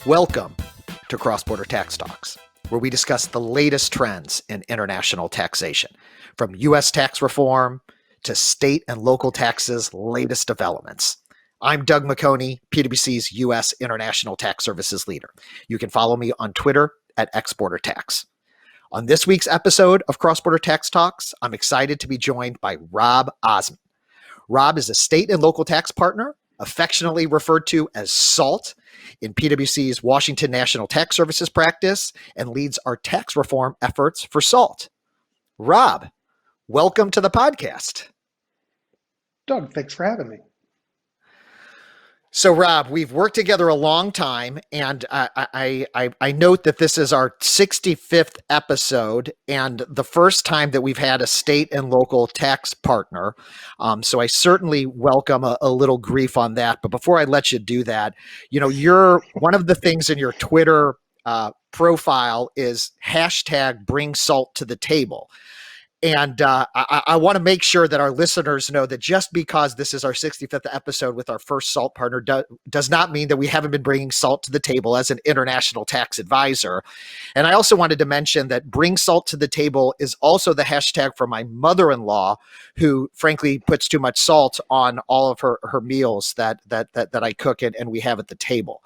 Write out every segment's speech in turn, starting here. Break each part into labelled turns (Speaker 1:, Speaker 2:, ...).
Speaker 1: Welcome to Cross-Border Tax Talks, where we discuss the latest trends in international taxation, from U.S. tax reform to state and local taxes' latest developments. I'm Doug McHoney, PwC's U.S. International Tax Services leader. You can follow me on Twitter at @ExporterTax. On this week's episode of Cross-Border Tax Talks, I'm excited to be joined by Rob Ozmun. Rob is a state and local tax partner, affectionately referred to as SALT, in PwC's Washington National Tax Services practice, and leads our tax reform efforts for SALT. Rob, welcome to the podcast.
Speaker 2: Doug, thanks for having me.
Speaker 1: So, Rob, we've worked together a long time, and I note that this is our 65th episode and the first time that we've had a state and local tax partner. So I certainly welcome a little grief on that. But before I let you do that, you're one of the things in your Twitter profile is #BringSaltToTheTable. And I want to make sure that our listeners know that just because this is our 65th episode with our first SALT partner does not mean that we haven't been bringing SALT to the table as an international tax advisor. And I also wanted to mention that Bring Salt to the Table is also the hashtag for my mother-in-law, who frankly puts too much salt on all of her meals that I cook and we have at the table.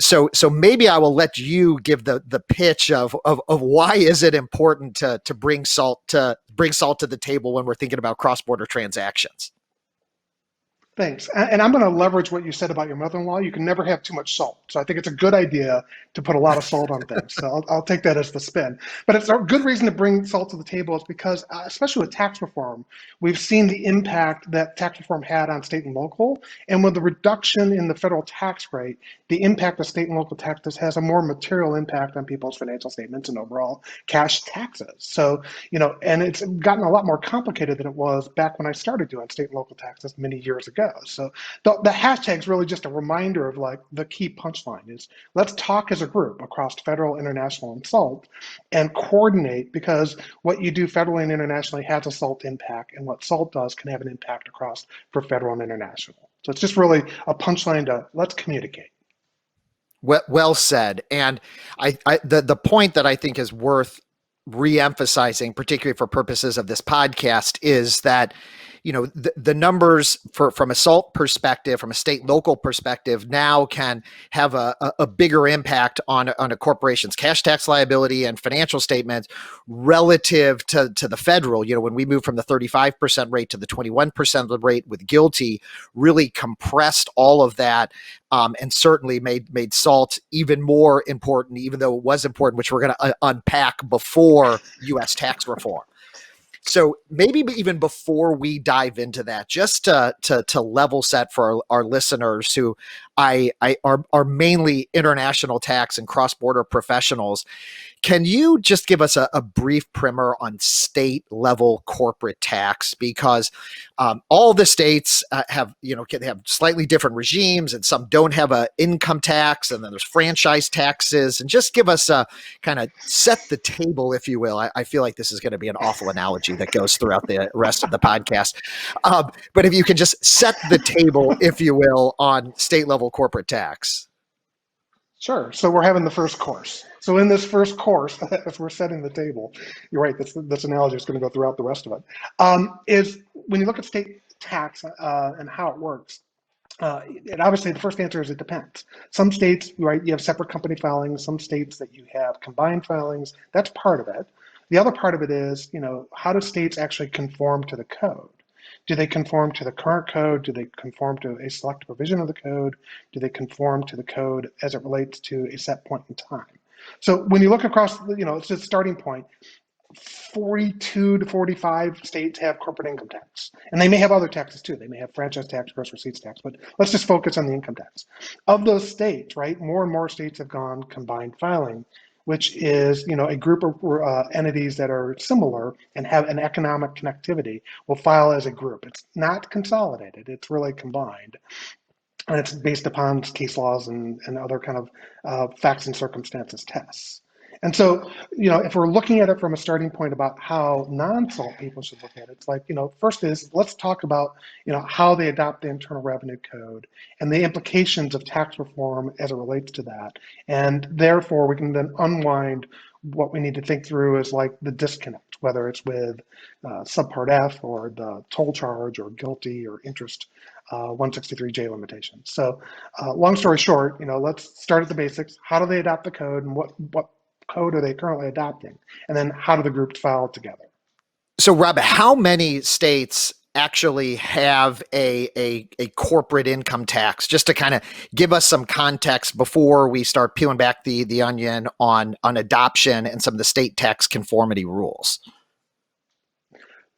Speaker 1: So maybe I will let you give the pitch of why is it important to bring salt to the table when we're thinking about cross-border transactions.
Speaker 2: Thanks. And I'm going to leverage what you said about your mother-in-law. You can never have too much salt. So I think it's a good idea to put a lot of salt on things. So I'll take that as the spin. But it's a good reason to bring salt to the table is because, especially with tax reform, we've seen the impact that tax reform had on state and local. And with the reduction in the federal tax rate, the impact of state and local taxes has a more material impact on people's financial statements and overall cash taxes. So, and it's gotten a lot more complicated than it was back when I started doing state and local taxes many years ago. So the hashtag is really just a reminder of like the key punchline is let's talk as a group across federal, international, and SALT and coordinate, because what you do federally and internationally has a SALT impact, and what SALT does can have an impact across for federal and international. So it's just really a punchline to let's communicate.
Speaker 1: Well said. And the point that I think is worth re-emphasizing, particularly for purposes of this podcast, is that the numbers from a SALT perspective, from a state local perspective, now can have a bigger impact on a corporation's cash tax liability and financial statements relative to the federal. When we moved from the 35% rate to the 21% rate with GILTI, really compressed all of that, and certainly made SALT even more important, even though it was important, which we're going to unpack before U.S. tax reform. So maybe even before we dive into that, just to level set for our listeners who are mainly international tax and cross-border professionals, can you just give us a brief primer on state level corporate tax? Because all the states have slightly different regimes, and some don't have an income tax, and then there's franchise taxes. And just give us a kind of set the table, if you will. I feel like this is going to be an awful analogy that goes throughout the rest of the podcast. But if you can just set the table, if you will, on state level corporate tax.
Speaker 2: Sure. So we're having the first course. So in this first course, as we're setting the table, you're right, this analogy is going to go throughout the rest of it, is when you look at state tax and how it works, and obviously the first answer is it depends. Some states, right, you have separate company filings. Some states that you have combined filings. That's part of it. The other part of it is, how do states actually conform to the code? Do they conform to the current code? Do they conform to a select provision of the code? Do they conform to the code as it relates to a set point in time? So when you look across, it's a starting point. 42 to 45 states have corporate income tax, and they may have other taxes too. They may have franchise tax, gross receipts tax, but let's just focus on the income tax. Of those states, right, more and more states have gone combined filing, which is, a group of entities that are similar and have an economic connectivity will file as a group. It's not consolidated, it's really combined. And it's based upon case laws and other kind of facts and circumstances tests. And so, if we're looking at it from a starting point about how non-SALT people should look at it, it's like, first is let's talk about, how they adopt the Internal Revenue Code and the implications of tax reform as it relates to that. And therefore, we can then unwind what we need to think through is like the disconnect, whether it's with Subpart F or the toll charge or GILTI or interest 163J limitations. So long story short, let's start at the basics. How do they adopt the code and what code are they currently adopting? And then how do the groups file together?
Speaker 1: So, Rob, how many states actually have a corporate income tax? Just to kind of give us some context before we start peeling back the onion on adoption and some of the state tax conformity rules.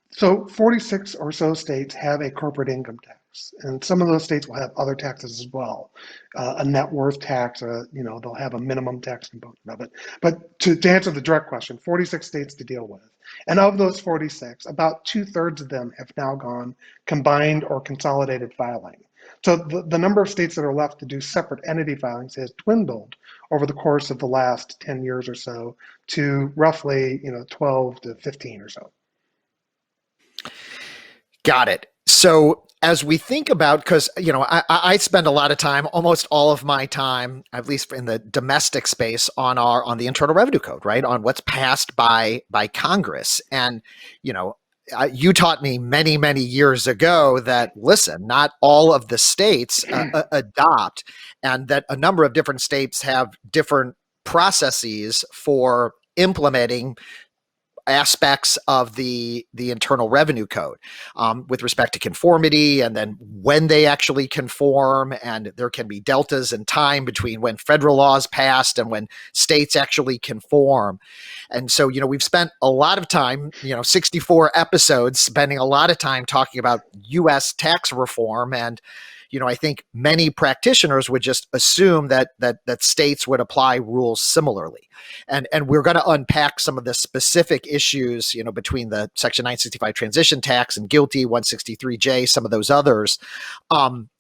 Speaker 2: So 46 or so states have a corporate income tax, and some of those states will have other taxes as well. A net worth tax, they'll have a minimum tax component of it. But to answer the direct question, 46 states to deal with. And of those 46, about 2/3 of them have now gone combined or consolidated filing. So the number of states that are left to do separate entity filings has dwindled over the course of the last 10 years or so to roughly 12 to 15 or so.
Speaker 1: Got it. So as we think about, because I spend a lot of time, almost all of my time, at least in the domestic space, on the Internal Revenue Code, right, on what's passed by Congress, and you taught me many years ago that listen, not all of the states adopt, and that a number of different states have different processes for implementing aspects of the Internal Revenue Code with respect to conformity, and then when they actually conform, and there can be deltas in time between when federal laws passed and when states actually conform. And so we've spent a lot of time, 64 episodes, spending a lot of time talking about U.S. tax reform, and I think many practitioners would just assume that states would apply rules similarly, and we're going to unpack some of the specific issues, between the Section 965 transition tax and GILTI 163J, some of those others.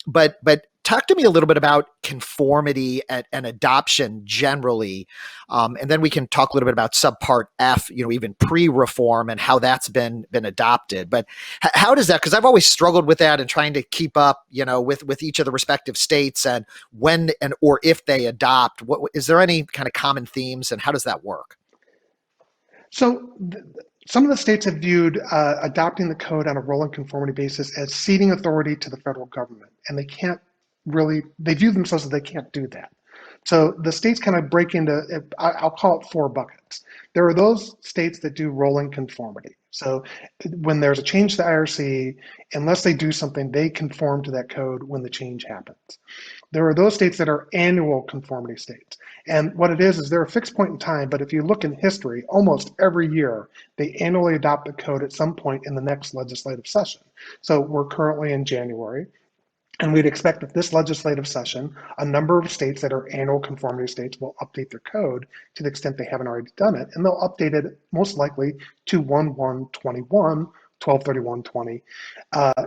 Speaker 1: But talk to me a little bit about conformity and adoption generally, and then we can talk a little bit about Subpart F, even pre-reform and how that's been adopted. But how does that? Because I've always struggled with that and trying to keep up, with each of the respective states and when and or if they adopt. What is there any kind of common themes, and how does that work?
Speaker 2: So some of the states have viewed adopting the code on a rolling conformity basis as ceding authority to the federal government, and they view themselves as they can't do that. So the states kind of break into, I'll call it 4 buckets. There are those states that do rolling conformity. So when there's a change to the IRC, unless they do something, they conform to that code when the change happens. There are those states that are annual conformity states. And what it is they're a fixed point in time, but if you look in history, almost every year, they annually adopt the code at some point in the next legislative session. So we're currently in January, and we'd expect that this legislative session, a number of states that are annual conformity states will update their code to the extent they haven't already done it, and they'll update it most likely to 1/1/21, 12/31/20,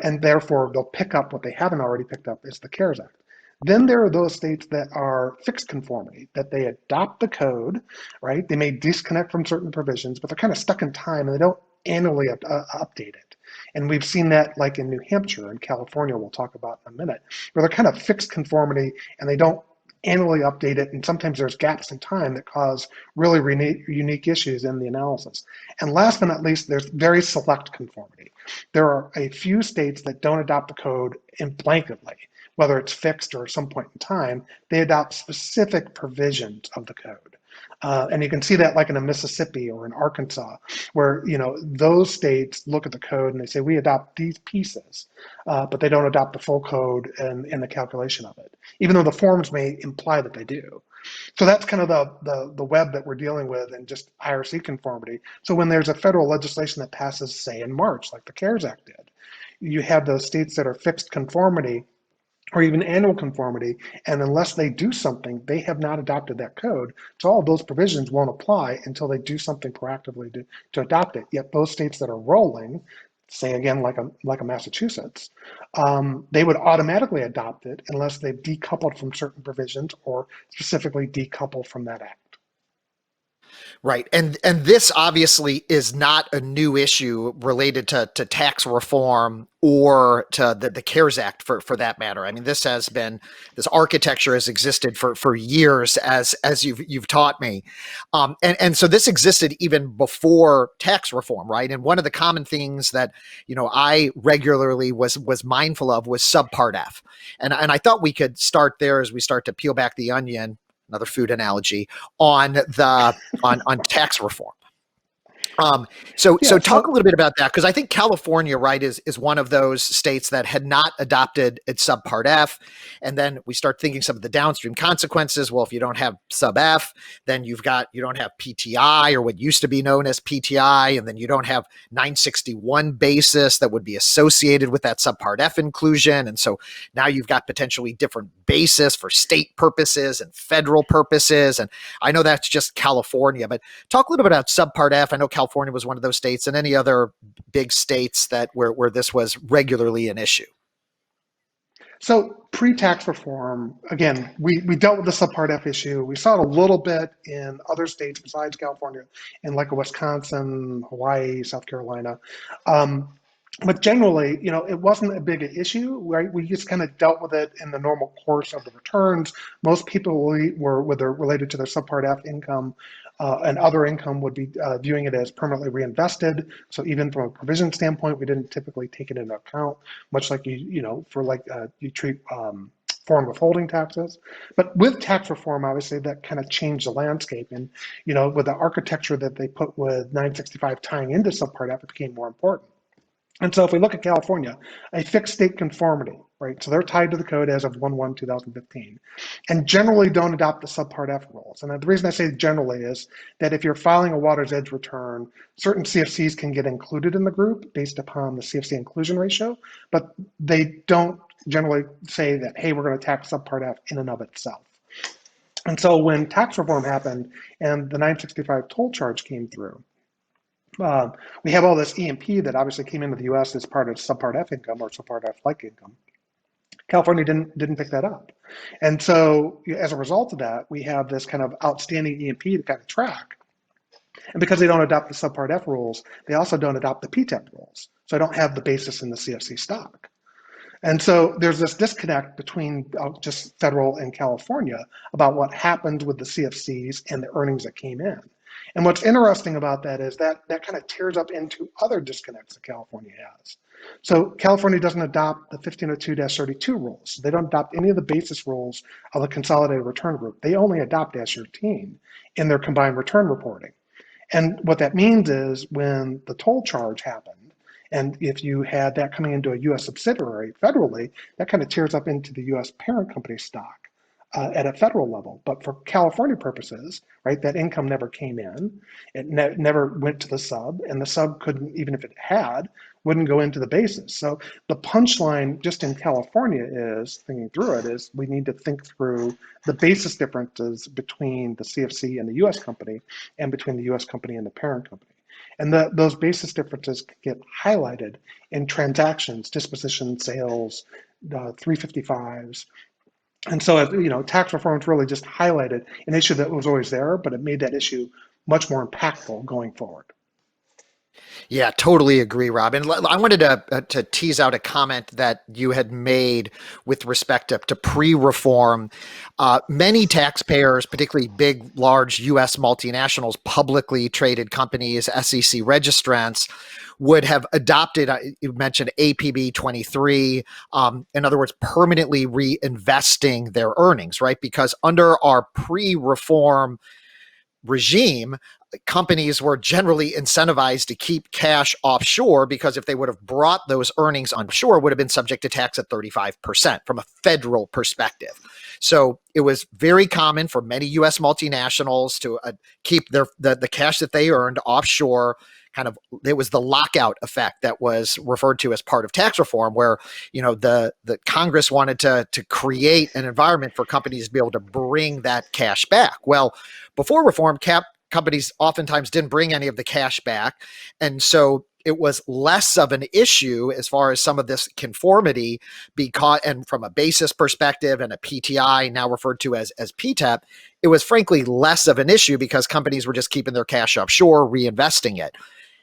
Speaker 2: and therefore they'll pick up what they haven't already picked up is the CARES Act. Then there are those states that are fixed conformity, that they adopt the code, right? They may disconnect from certain provisions, but they're kind of stuck in time and they don't annually update it. And we've seen that like in New Hampshire and California, we'll talk about in a minute, where they're kind of fixed conformity and they don't annually update it. And sometimes there's gaps in time that cause really unique issues in the analysis. And last but not least, there's very select conformity. There are a few states that don't adopt the code blanketly, whether it's fixed or some point in time. They adopt specific provisions of the code. And you can see that like in a Mississippi or in Arkansas, where those states look at the code and they say, we adopt these pieces, but they don't adopt the full code in the calculation of it, even though the forms may imply that they do. So that's kind of the web that we're dealing with and just IRC conformity. So when there's a federal legislation that passes, say in March, like the CARES Act did, you have those states that are fixed conformity or even annual conformity, and unless they do something, they have not adopted that code. So all of those provisions won't apply until they do something proactively to adopt it. Yet those states that are rolling, say again like a Massachusetts, they would automatically adopt it unless they've decoupled from certain provisions or specifically decoupled from that act.
Speaker 1: Right. And this obviously is not a new issue related to tax reform or to the CARES Act for that matter. I mean, this architecture has existed for years as you've taught me. And so this existed even before tax reform, right? And one of the common things that, I regularly was mindful of was Subpart F. And I thought we could start there as we start to peel back the onion, another food analogy, on tax reform. So
Speaker 2: Yeah,
Speaker 1: talk a
Speaker 2: so
Speaker 1: little bit about that, because I think California, right, is one of those states that had not adopted its Subpart F, and then we start thinking some of the downstream consequences. Well, if you don't have Sub F, then you don't have PTI, or what used to be known as PTI, and then you don't have 961 basis that would be associated with that Subpart F inclusion, and so now you've got potentially different basis for state purposes and federal purposes. And I know that's just California, but talk a little bit about Subpart F. I know California was one of those states, and any other big states that where this was regularly an issue.
Speaker 2: So pre-tax reform, again, we dealt with the Subpart F issue. We saw it a little bit in other states besides California, in like Wisconsin, Hawaii, South Carolina. Um, but generally, it wasn't a big issue, right? We just kind of dealt with it in the normal course of the returns. Most people were, whether related to their Subpart F income and other income, would be viewing it as permanently reinvested. So even from a provision standpoint, we didn't typically take it into account, much like you treat foreign withholding taxes. But with tax reform, obviously, that kind of changed the landscape. And, with the architecture that they put with 965 tying into Subpart F, it became more important. And so if we look at California, a fixed state conformity, right? So they're tied to the code as of 1/1/2015, and generally don't adopt the Subpart F rules. And the reason I say generally is that if you're filing a water's edge return, certain CFCs can get included in the group based upon the CFC inclusion ratio, but they don't generally say that, hey, we're going to tax Subpart F in and of itself. And so when tax reform happened and the 965 toll charge came through, we have all this EMP that obviously came into the U.S. as part of Subpart F income or Subpart F-like income. California didn't pick that up, and so as a result of that, we have this kind of outstanding EMP to kind of track. And because they don't adopt the Subpart F rules, they also don't adopt the PTEP rules. So I don't have the basis in the CFC stock. And so there's this disconnect between just federal and California about what happened with the CFCs and the earnings that came in. And what's interesting about that is that kind of tears up into other disconnects that California has. So California doesn't adopt the 1502-32 rules. They don't adopt any of the basis rules of the consolidated return group. They only adopt S13 in their combined return reporting. And what that means is when the toll charge happened, and if you had that coming into a U.S. subsidiary federally, that kind of tears up into the U.S. parent company stock at a federal level. But for California purposes, right, that income never came in. It never went to the sub, and the sub couldn't, even if it had, wouldn't go into the basis. So the punchline just in California is, thinking through it, is we need to think through the basis differences between the CFC and the U.S. company and between the U.S. company and the parent company. And those basis differences get highlighted in transactions, disposition, sales, 355s. And so, tax reforms really just highlighted an issue that was always there, but it made that issue much more impactful going forward.
Speaker 1: Yeah, totally agree, Rob. And I wanted to tease out a comment that you had made with respect to pre-reform. Many taxpayers, particularly big, large U.S. multinationals, publicly traded companies, SEC registrants, would have adopted, you mentioned APB 23, in other words, permanently reinvesting their earnings, right? Because under our pre-reform regime, companies were generally incentivized to keep cash offshore, because if they would have brought those earnings onshore, would have been subject to tax at 35% from a federal perspective. So it was very common for many U.S. multinationals to keep the cash that they earned offshore. It was the lockout effect that was referred to as part of tax reform, where the Congress wanted to create an environment for companies to be able to bring that cash back. Well, before reform, companies oftentimes didn't bring any of the cash back, and so it was less of an issue as far as some of this conformity, because, and from a basis perspective and a PTI, now referred to as PTEP, it was frankly less of an issue because companies were just keeping their cash offshore, reinvesting it.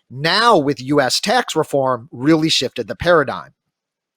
Speaker 1: Now with US tax reform really shifted the paradigm.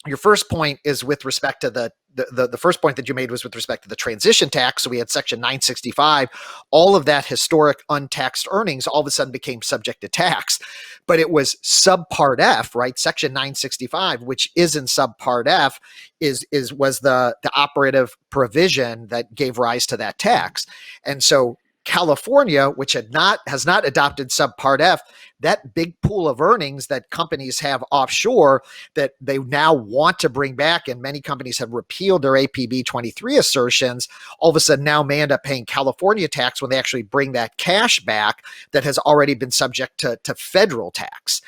Speaker 1: Your first point is with respect to the first point that you made was with respect to the transition tax. So we had Section 965. All of that historic untaxed earnings all of a sudden became subject to tax. But it was Subpart F, right? Section 965, which is in Subpart F, was the operative provision that gave rise to that tax. And so California, which has not adopted Subpart F, that big pool of earnings that companies have offshore that they now want to bring back, and many companies have repealed their APB 23 assertions, all of a sudden now may end up paying California tax when they actually bring that cash back that has already been subject to federal tax.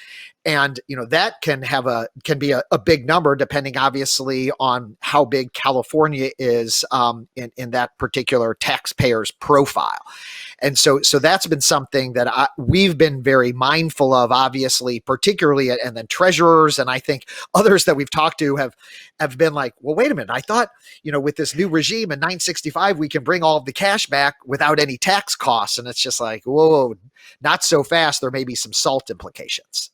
Speaker 1: And that can be a big number, depending obviously on how big California is in that particular taxpayer's profile. And so that's been something that we've been very mindful of, obviously, particularly, and then treasurers and I think others that we've talked to have been like, well, wait a minute, I thought with this new regime in 965 we can bring all of the cash back without any tax costs, and it's just like, whoa, not so fast. There may be some SALT implications.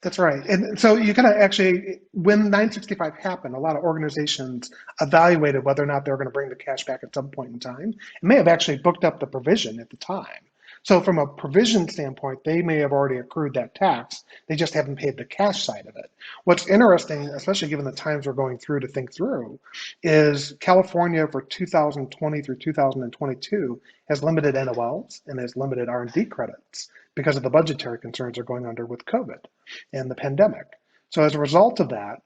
Speaker 2: That's right. And so you kind of actually, when 965 happened, a lot of organizations evaluated whether or not they were going to bring the cash back at some point in time, and may have actually booked up the provision at the time. So from a provision standpoint, they may have already accrued that tax. They just haven't paid the cash side of it. What's interesting, especially given the times we're going through to think through, is California for 2020 through 2022 has limited NOLs and has limited R&D credits because of the budgetary concerns they're going under with COVID and the pandemic. So as a result of that,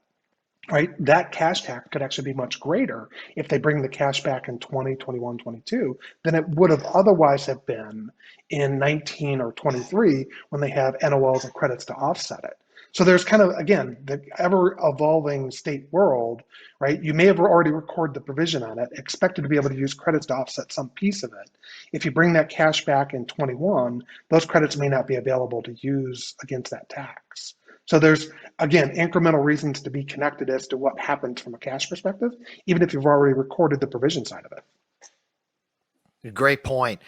Speaker 2: right, that cash tax could actually be much greater if they bring the cash back in 20, 21, 22 than it would have otherwise have been in 19 or 23 when they have NOLs and credits to offset it. So there's kind of, again, the ever-evolving state world, right? You may have already recorded the provision on it, expected to be able to use credits to offset some piece of it. If you bring that cash back in 21, those credits may not be available to use against that tax. So there's, again, incremental reasons to be connected as to what happens from a cash perspective, even if you've already recorded the provision side of it.
Speaker 1: Great point.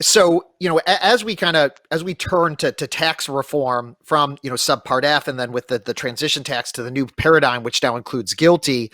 Speaker 1: So, as we turn to tax reform from, Subpart F and then with the transition tax to the new paradigm, which now includes GILTI,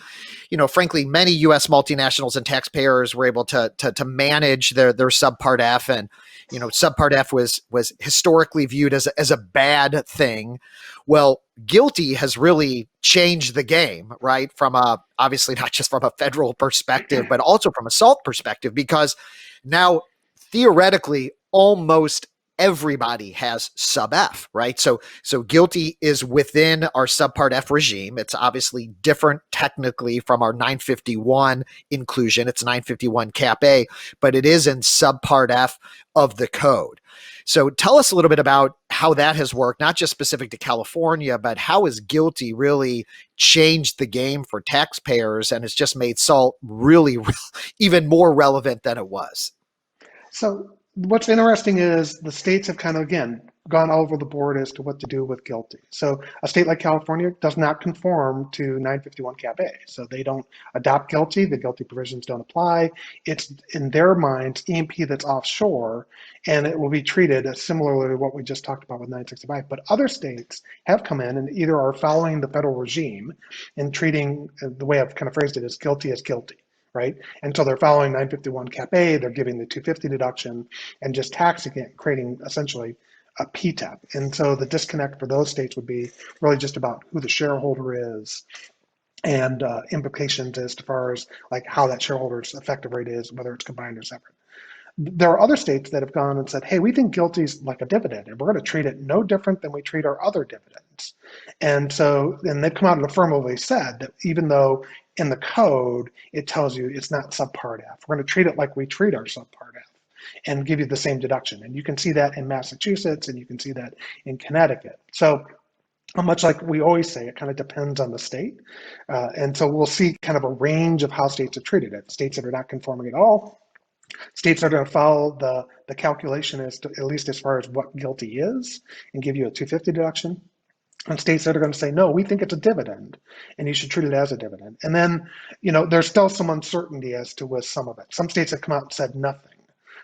Speaker 1: frankly, many U.S. multinationals and taxpayers were able to manage their Subpart F, and, Subpart F was historically viewed as a bad thing. Well, GILTI has really changed the game, right? From obviously not just from a federal perspective, but also from a SALT perspective, because now theoretically, almost everybody has sub F, right? So GILTI is within our Subpart F regime. It's obviously different technically from our 951 inclusion. It's 951 Cap A, but it is in Subpart F of the code. So tell us a little bit about how that has worked, not just specific to California, but how has GILTI really changed the game for taxpayers and has just made SALT really even more relevant than it was?
Speaker 2: So what's interesting is the states have kind of, again, gone all over the board as to what to do with GILTI. So a state like California does not conform to 951 Cap A. So they don't adopt GILTI. The GILTI provisions don't apply. It's, in their minds, E&P that's offshore, and it will be treated as similarly to what we just talked about with 965. But other states have come in and either are following the federal regime and treating, the way I've kind of phrased it, as GILTI, right? And so they're following 951 Cap A, they're giving the 250 deduction and just taxing it, creating essentially a PTEP. And so the disconnect for those states would be really just about who the shareholder is and implications as far as like how that shareholder's effective rate is, whether it's combined or separate. There are other states that have gone and said, hey, we think GILTI is like a dividend, and we're going to treat it no different than we treat our other dividends. And so, and they've come out and affirmatively said that even though in the code, it tells you it's not Subpart F, we're going to treat it like we treat our Subpart F and give you the same deduction. And you can see that in Massachusetts, and you can see that in Connecticut. So much like we always say, it kind of depends on the state. And so we'll see kind of a range of how states have treated it. States that are not conforming at all, States are going to follow the calculation as to, at least as far as what GILTI is, and give you a 250 deduction. And states that are going to say, no, we think it's a dividend and you should treat it as a dividend. And then, there's still some uncertainty as to with some of it. Some states have come out and said nothing.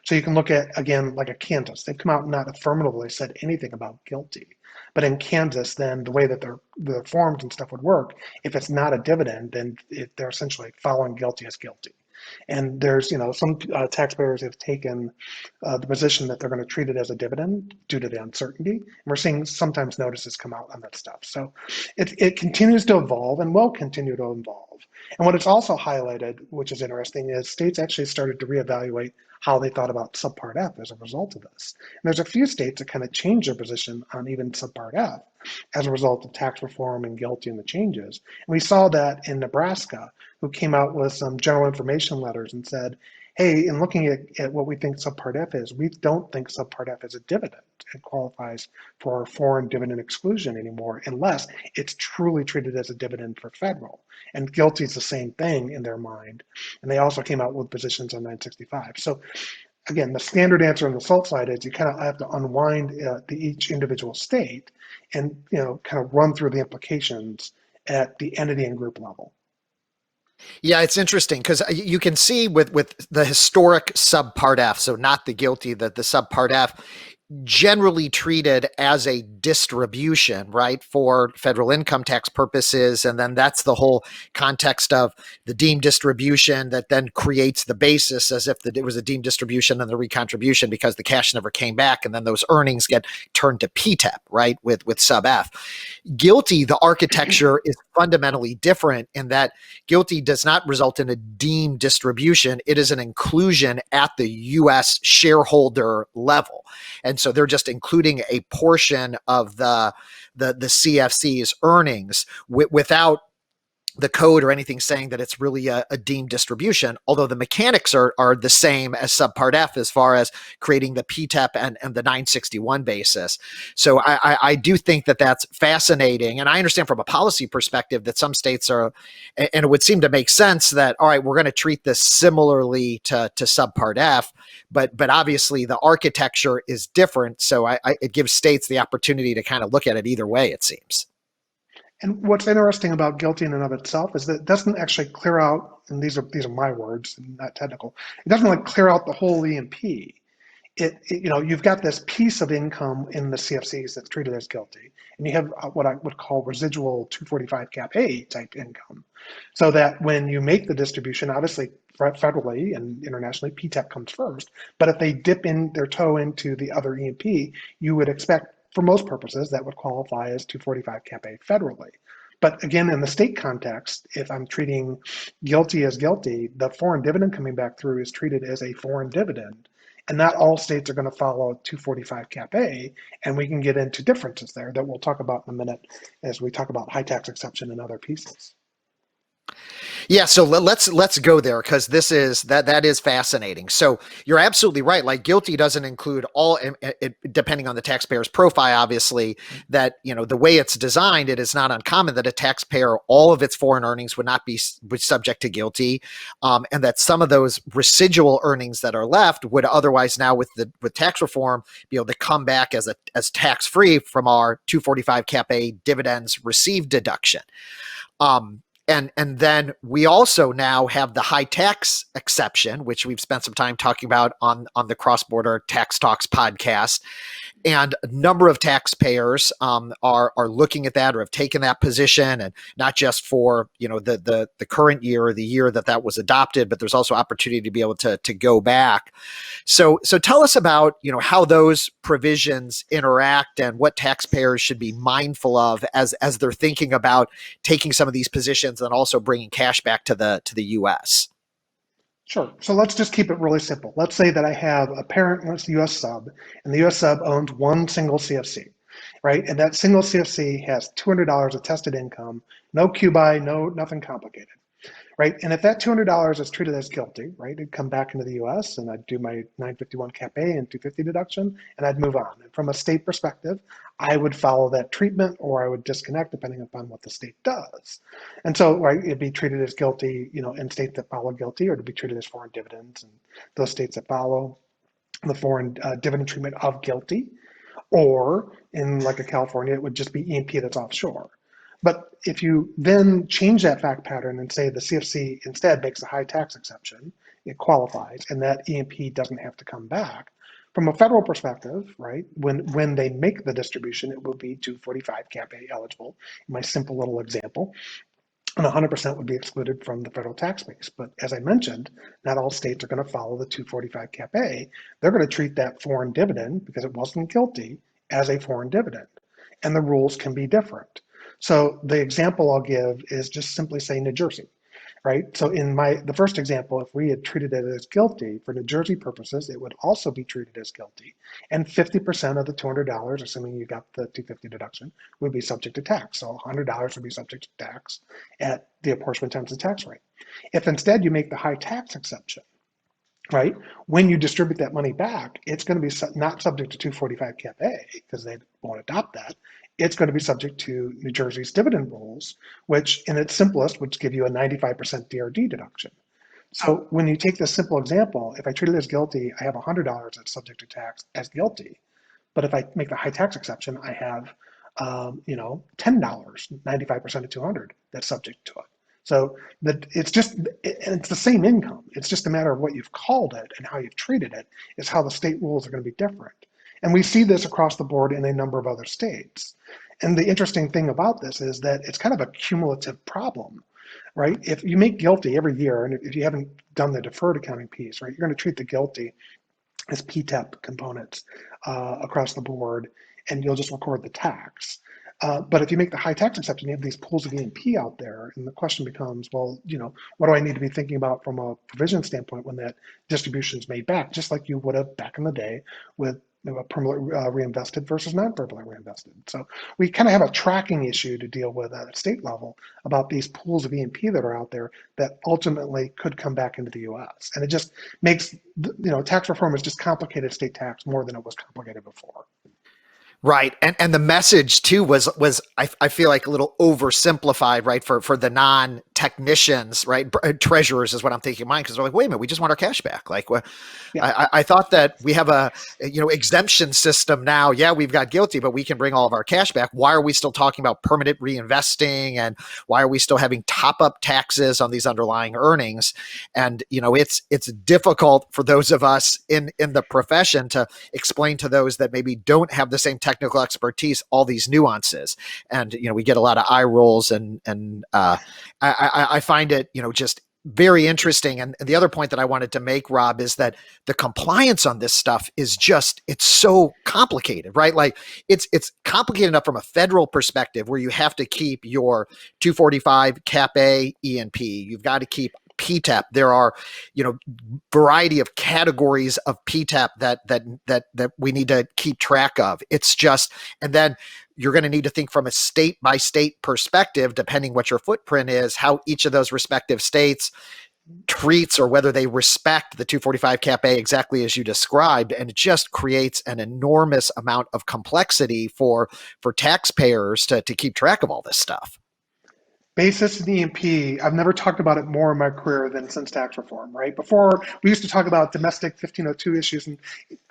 Speaker 2: So you can look at, again, like a Kansas. They've come out and not affirmatively said anything about GILTI. But in Kansas, then the way that their forms and stuff would work, if it's not a dividend, then they're essentially following GILTI as GILTI. And there's, some taxpayers have taken the position that they're going to treat it as a dividend due to the uncertainty. And we're seeing sometimes notices come out on that stuff. So it continues to evolve and will continue to evolve. And what it's also highlighted, which is interesting, is states actually started to reevaluate how they thought about Subpart F as a result of this. And there's a few states that kind of changed their position on even Subpart F as a result of tax reform and GILTI and the changes. And we saw that in Nebraska, who came out with some general information letters and said, hey, in looking at what we think Subpart F is, we don't think Subpart F is a dividend. It qualifies for foreign dividend exclusion anymore unless it's truly treated as a dividend for federal. And GILTI is the same thing in their mind. And they also came out with positions on 965. So again, the standard answer on the SALT side is you kind of have to unwind each individual state and kind of run through the implications at the entity and group level.
Speaker 1: Yeah, it's interesting because you can see with the historic Subpart F, so not the GILTI, the Subpart F, generally treated as a distribution, right, for federal income tax purposes. And then that's the whole context of the deemed distribution that then creates the basis as if it was a deemed distribution and the recontribution because the cash never came back. And then those earnings get turned to PTEP, right, with Sub F. GILTI, the architecture is fundamentally different in that GILTI does not result in a deemed distribution. It is an inclusion at the U.S. shareholder level. And so they're just including a portion of the CFC's earnings without the code or anything saying that it's really a deemed distribution, although the mechanics are the same as Subpart F as far as creating the PTEP and the 961 basis. So I do think that that's fascinating. And I understand from a policy perspective that some states are, and it would seem to make sense that, all right, we're going to treat this similarly to Subpart F, but obviously the architecture is different. So it gives states the opportunity to kind of look at it either way, it seems.
Speaker 2: And what's interesting about GILTI in and of itself is that it doesn't actually clear out, and these are my words, not technical. It doesn't like clear out the whole E&P. You've got this piece of income in the CFCs that's treated as GILTI, and you have what I would call residual 245 cap A type income. So that when you make the distribution, obviously federally and internationally, PTEP comes first. But if they dip in their toe into the other E&P, you would expect, for most purposes, that would qualify as 245 cap A federally. But again, in the state context, if I'm treating GILTI as GILTI, the foreign dividend coming back through is treated as a foreign dividend. And not all states are going to follow 245 cap A, and we can get into differences there that we'll talk about in a minute as we talk about high tax exception and other pieces.
Speaker 1: Yeah, so let's go there because that is fascinating. So you're absolutely right. Like GILTI doesn't include all, depending on the taxpayer's profile, obviously, that the way it's designed, it is not uncommon that a taxpayer, all of its foreign earnings would not be subject to GILTI, and that some of those residual earnings that are left would otherwise now with tax reform be able to come back as tax free from our 245 cap A dividends received deduction. And then we also now have the high tax exception, which we've spent some time talking about on the Cross Border Tax Talks podcast. And a number of taxpayers are looking at that or have taken that position, and not just for the current year or the year that was adopted, but there's also opportunity to be able to go back. So tell us about how those provisions interact and what taxpayers should be mindful of as they're thinking about taking some of these positions and also bringing cash back to the U.S.
Speaker 2: Sure. So let's just keep it really simple. Let's say that I have a parent that's the U.S. sub, and the U.S. sub owns one single CFC, right? And that single CFC has $200 of tested income, no QBI, nothing complicated. right? And if that $200 is treated as guilty, right, it'd come back into the US and I'd do my 951 Cap A and 250 deduction and I'd move on. And from a state perspective, I would follow that treatment or I would disconnect depending upon what the state does. And so, right, it'd be treated as guilty, in states that follow guilty, or it'd be treated as foreign dividends and those states that follow the foreign dividend treatment of guilty. Or in like a California, it would just be E&P that's offshore. But if you then change that fact pattern and say the CFC instead makes a high tax exception, it qualifies, and that E&P doesn't have to come back. From a federal perspective, right, when they make the distribution, it will be 245 Cap A eligible, in my simple little example, and 100% would be excluded from the federal tax base. But as I mentioned, not all states are going to follow the 245 Cap A. They're going to treat that foreign dividend, because it wasn't guilty, as a foreign dividend. And the rules can be different. So the example I'll give is just simply say New Jersey, right? So in the first example, if we had treated it as guilty for New Jersey purposes, it would also be treated as guilty. And 50% of the $200, assuming you got the 250 deduction, would be subject to tax. So $100 would be subject to tax at the apportionment times the tax rate. If instead you make the high tax exception, right, when you distribute that money back, it's going to be not subject to 245 Cap A because they won't adopt that. It's going to be subject to New Jersey's dividend rules, which in its simplest would give you a 95% DRD deduction. So when you take this simple example, if I treat it as guilty, I have $100 that's subject to tax as guilty. But if I make the high tax exception, I have, $10, 95% of 200 that's subject to it. So it's the same income. It's just a matter of what you've called it and how you've treated it is how the state rules are going to be different. And we see this across the board in a number of other states. And the interesting thing about this is that it's kind of a cumulative problem, right? If you make guilty every year, and if you haven't done the deferred accounting piece, right, you're going to treat the guilty as PTEP components across the board, and you'll just record the tax. But if you make the high tax exception, you have these pools of E&P out there, and the question becomes, well, what do I need to be thinking about from a provision standpoint when that distribution is made back, just like you would have back in the day with permanently reinvested versus non-permanently reinvested. So we kind of have a tracking issue to deal with at a state level about these pools of E&P that are out there that ultimately could come back into the U.S. And it just makes, tax reform has just complicated state tax more than it was complicated before.
Speaker 1: Right. And the message too was I feel like a little oversimplified, right? For the non-technicians, right? Treasurers is what I'm thinking of mine, because they're like, wait a minute, we just want our cash back. Like, yeah. I thought that we have a exemption system now. Yeah, we've got guilty, but we can bring all of our cash back. Why are we still talking about permanent reinvesting, and why are we still having top-up taxes on these underlying earnings? And it's difficult for those of us in the profession to explain to those that maybe don't have the same technical expertise all these nuances, and we get a lot of eye rolls, and I find it just very interesting. And the other point that I wanted to make, Rob, is that the compliance on this stuff is it's so complicated, right? Like it's complicated enough from a federal perspective, where you have to keep your 245 Cap A E&P, you've got to keep PTEP. There are, variety of categories of PTEP that we need to keep track of. It's just, and then you're going to need to think from a state by state perspective, depending what your footprint is, how each of those respective states treats or whether they respect the 245 Cap A exactly as you described. And it just creates an enormous amount of complexity for taxpayers to keep track of all this stuff.
Speaker 2: Basis and E&P, I've never talked about it more in my career than since tax reform, right? Before, we used to talk about domestic 1502 issues, and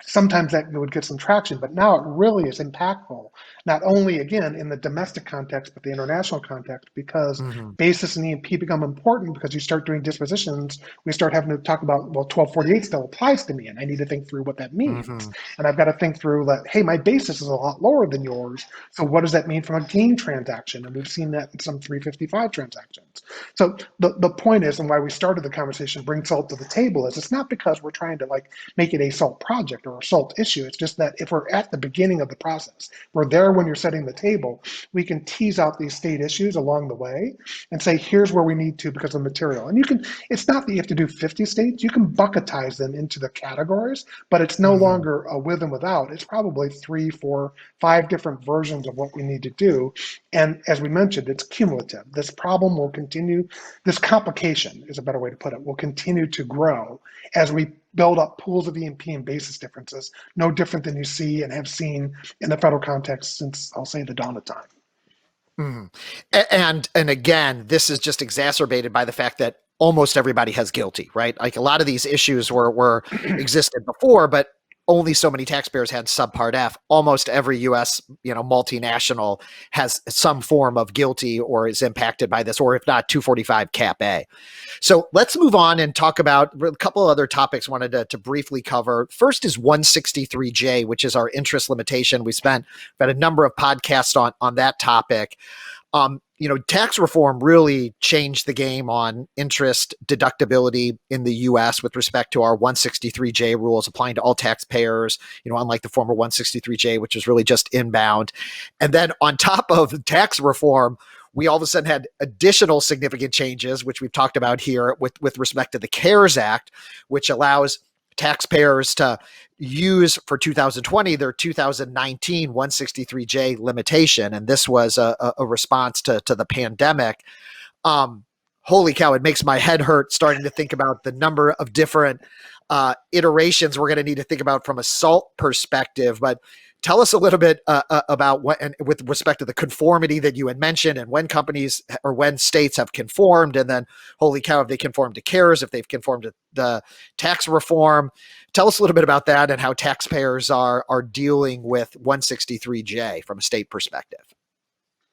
Speaker 2: sometimes that would get some traction, but now it really is impactful, not only, again, in the domestic context, but the international context, because basis and E&P become important because you start doing dispositions, we start having to talk about, well, 1248 still applies to me, and I need to think through what that means. And I've got to think through that, hey, my basis is a lot lower than yours, so what does that mean from a gain transaction? And we've seen that in some 355 transactions. So the point is, and why we started the conversation, bring SALT to the table, is it's not because we're trying to make it a SALT project or a SALT issue. It's just that if we're at the beginning of the process, we're there when you're setting the table, we can tease out these state issues along the way and say, here's where we need to because of material. And it's not that you have to do 50 states, you can bucketize them into the categories, but it's no longer a with and without. It's probably 3, 4, 5 different versions of what we need to do. And as we mentioned, it's cumulative. this problem will continue, this complication is a better way to put it, will continue to grow as we build up pools of EMP and basis differences, no different than you see and have seen in the federal context since, I'll say, the dawn of time.
Speaker 1: Mhm. And again, this is just exacerbated by the fact that almost everybody has GILTI, right? Like a lot of these issues were existed before, but only so many taxpayers had Subpart F. Almost every U.S. Multinational has some form of GILTI or is impacted by this, or if not, 245 Cap A. So let's move on and talk about a couple of other topics I wanted to briefly cover. First is 163J, which is our interest limitation. We've had a number of podcasts on that topic. Tax reform really changed the game on interest deductibility in the U.S. with respect to our 163J rules applying to all taxpayers, unlike the former 163J, which was really just inbound. And then on top of tax reform, we all of a sudden had additional significant changes, which we've talked about here with respect to the CARES Act, which allows taxpayers to use for 2020 their 2019 163J limitation. And this was a response to the pandemic. Holy cow, it makes my head hurt starting to think about the number of different iterations we're going to need to think about from a SALT perspective. But tell us a little bit about what, and with respect to the conformity that you had mentioned, and when companies or when states have conformed, and then holy cow, if they conformed to CARES, if they've conformed to the tax reform. Tell us a little bit about that and how taxpayers are dealing with 163J from a state perspective.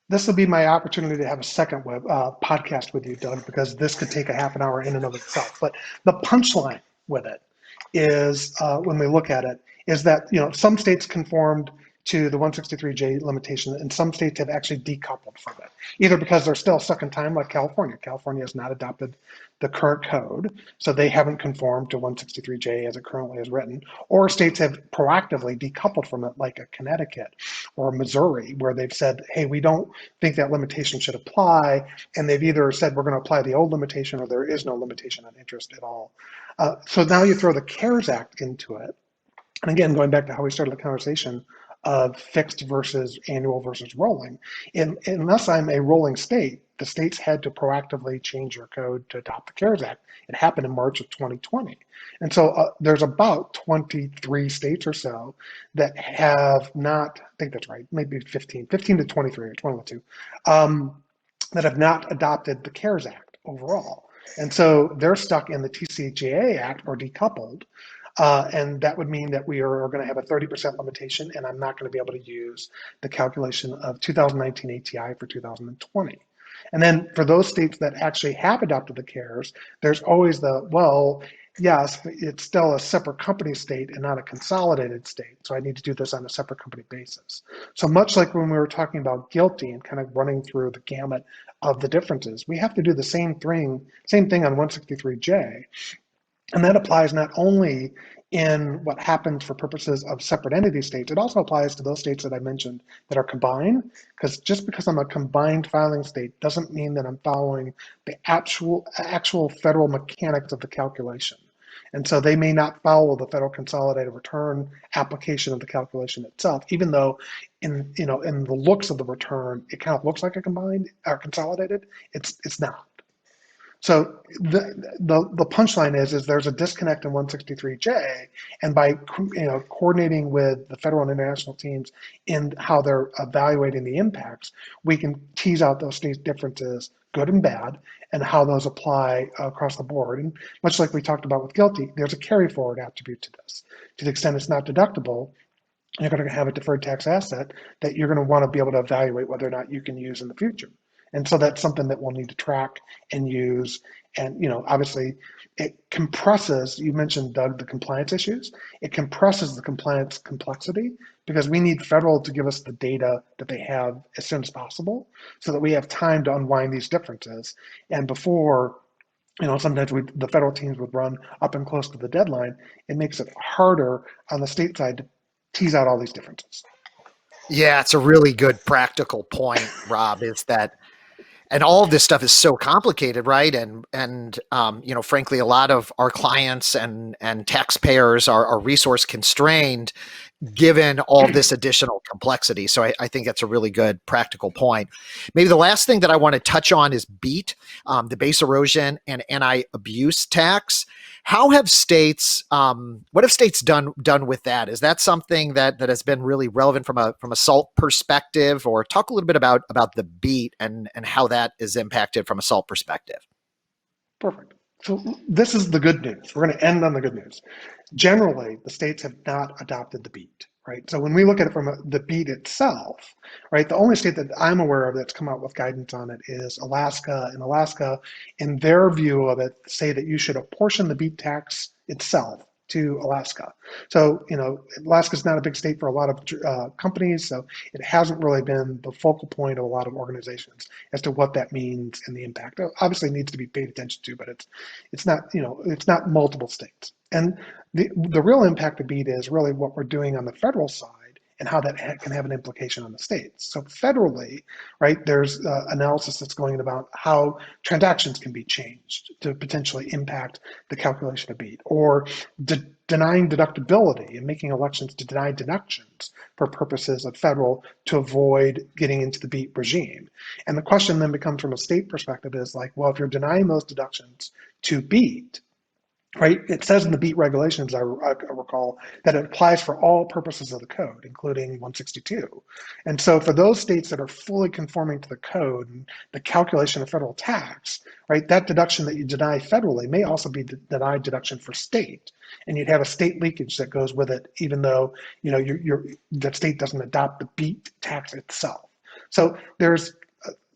Speaker 2: This will be my opportunity to have a second podcast with you, Doug, because this could take a half an hour in and of itself. But the punchline with it is, when we look at it, is that some states conformed to the 163J limitation, and some states have actually decoupled from it, either because they're still stuck in time, like California. California has not adopted the current code, so they haven't conformed to 163J as it currently is written, or states have proactively decoupled from it, like a Connecticut or Missouri, where they've said, hey, we don't think that limitation should apply, and they've either said we're going to apply the old limitation or there is no limitation on interest at all. So now you throw the CARES Act into it, and again, going back to how we started the conversation of fixed versus annual versus rolling. Unless I'm a rolling state, the states had to proactively change their code to adopt the CARES Act. It happened in March of 2020. And so there's about 23 states or so that have not, I think that's right, maybe 15 to 23 or 22, that have not adopted the CARES Act overall. And so they're stuck in the TCJA Act or decoupled. And that would mean that we are going to have a 30% limitation, and I'm not going to be able to use the calculation of 2019 ATI for 2020. And then for those states that actually have adopted the CARES, there's always yes, it's still a separate company state and not a consolidated state. So I need to do this on a separate company basis. So much like when we were talking about GILTI and kind of running through the gamut of the differences, we have to do the same thing on 163J. And that applies not only in what happens for purposes of separate entity states, it also applies to those states that I mentioned that are combined, because just because I'm a combined filing state doesn't mean that I'm following the actual federal mechanics of the calculation. And so they may not follow the federal consolidated return application of the calculation itself, even though in the looks of the return, it kind of looks like a combined or consolidated, it's not. So the punchline is there's a disconnect in 163J, and by coordinating with the federal and international teams in how they're evaluating the impacts, we can tease out those state differences, good and bad, and how those apply across the board. And much like we talked about with GILTI, there's a carry forward attribute to this. To the extent it's not deductible, you're going to have a deferred tax asset that you're going to want to be able to evaluate whether or not you can use in the future. And so that's something that we'll need to track and use. And, obviously it compresses, you mentioned, Doug, the compliance issues. It compresses the compliance complexity because we need federal to give us the data that they have as soon as possible so that we have time to unwind these differences. And before, sometimes the federal teams would run up and close to the deadline. It makes it harder on the state side to tease out all these differences.
Speaker 1: Yeah, it's a really good practical point, Rob, is that, and all of this stuff is so complicated, right? And frankly, a lot of our clients and taxpayers are resource constrained. given all this additional complexity. So I think that's a really good practical point. Maybe the last thing that I want to touch on is BEAT, the base erosion and anti-abuse tax. How have states, what have states done with that? Is that something that has been really relevant from a SALT perspective? Or talk a little bit about the BEAT and how that is impacted from a SALT perspective.
Speaker 2: Perfect. So this is the good news. We're going to end on the good news. Generally, the states have not adopted the BEAT, right? So when we look at it from the BEAT itself, right, the only state that I'm aware of that's come out with guidance on it is Alaska. And Alaska, in their view of it, say that you should apportion the BEAT tax itself to Alaska. So, Alaska's not a big state for a lot of companies, so it hasn't really been the focal point of a lot of organizations as to what that means and the impact. Obviously, it needs to be paid attention to, but it's not, it's not multiple states. And the real impact of BEAT is really what we're doing on the federal side and how that can have an implication on the states. So federally, right, there's analysis that's going about how transactions can be changed to potentially impact the calculation of BEAT, or denying deductibility and making elections to deny deductions for purposes of federal to avoid getting into the BEAT regime. And the question then becomes from a state perspective is like, well, if you're denying those deductions to BEAT, right, it says in the BEAT regulations, I recall, that it applies for all purposes of the code, including 162. And so for those states that are fully conforming to the code and the calculation of federal tax, right, that deduction that you deny federally may also be denied deduction for state. And you'd have a state leakage that goes with it, even though, that state doesn't adopt the BEAT tax itself. So there's,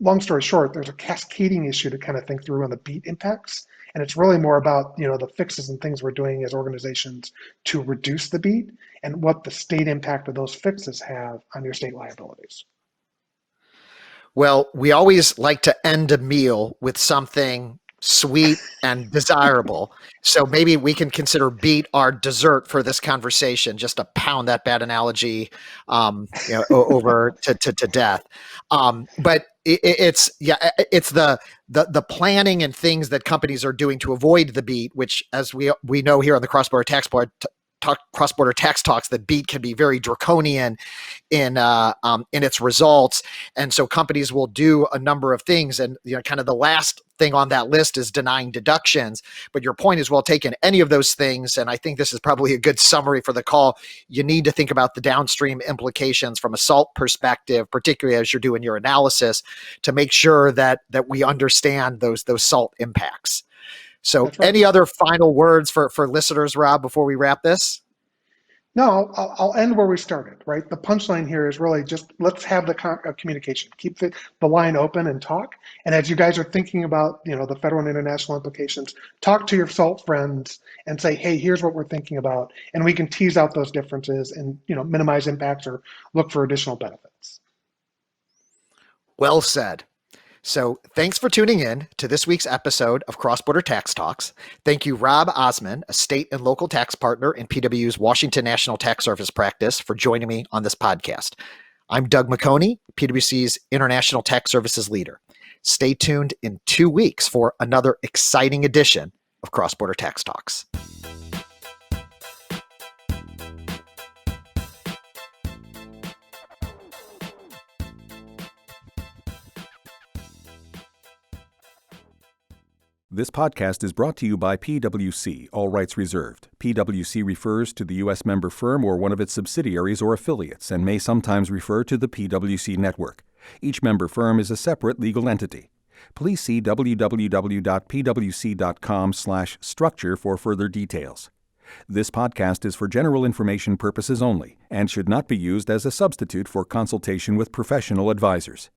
Speaker 2: long story short, there's a cascading issue to kind of think through on the BEAT impacts. And it's really more about, the fixes and things we're doing as organizations to reduce the BEAT and what the state impact of those fixes have on your state liabilities.
Speaker 1: Well, we always like to end a meal with something sweet and desirable. So maybe we can consider BEAT our dessert for this conversation, just to pound that bad analogy, over to death. But it's the planning and things that companies are doing to avoid the BEAT, which, as we know here on the cross-border tax talks, that BEAT can be very draconian in its results, and so companies will do a number of things, and kind of the last thing on that list is denying deductions. But your point is well taken. Any of those things, and I think this is probably a good summary for the call, you need to think about the downstream implications from a SALT perspective, particularly as you're doing your analysis, to make sure that we understand those SALT impacts. So
Speaker 2: That's right.
Speaker 1: Any other final words for listeners, Rob, before we wrap this?
Speaker 2: No, I'll end where we started, right? The punchline here is really just let's have the communication, keep the line open and talk. And as you guys are thinking about, the federal and international implications, talk to your SALT friends and say, hey, here's what we're thinking about. And we can tease out those differences and, minimize impacts or look for additional benefits.
Speaker 1: Well said. So thanks for tuning in to this week's episode of Cross-Border Tax Talks. Thank you, Rob Ozmun, a state and local tax partner in PW's Washington National Tax Service practice, for joining me on this podcast. I'm Doug McHoney, PwC's International Tax Services leader. Stay tuned in 2 weeks for another exciting edition of Cross-Border Tax Talks.
Speaker 3: This podcast is brought to you by PwC, all rights reserved. PwC refers to the U.S. member firm or one of its subsidiaries or affiliates and may sometimes refer to the PwC network. Each member firm is a separate legal entity. Please see www.pwc.com/structure for further details. This podcast is for general information purposes only and should not be used as a substitute for consultation with professional advisors.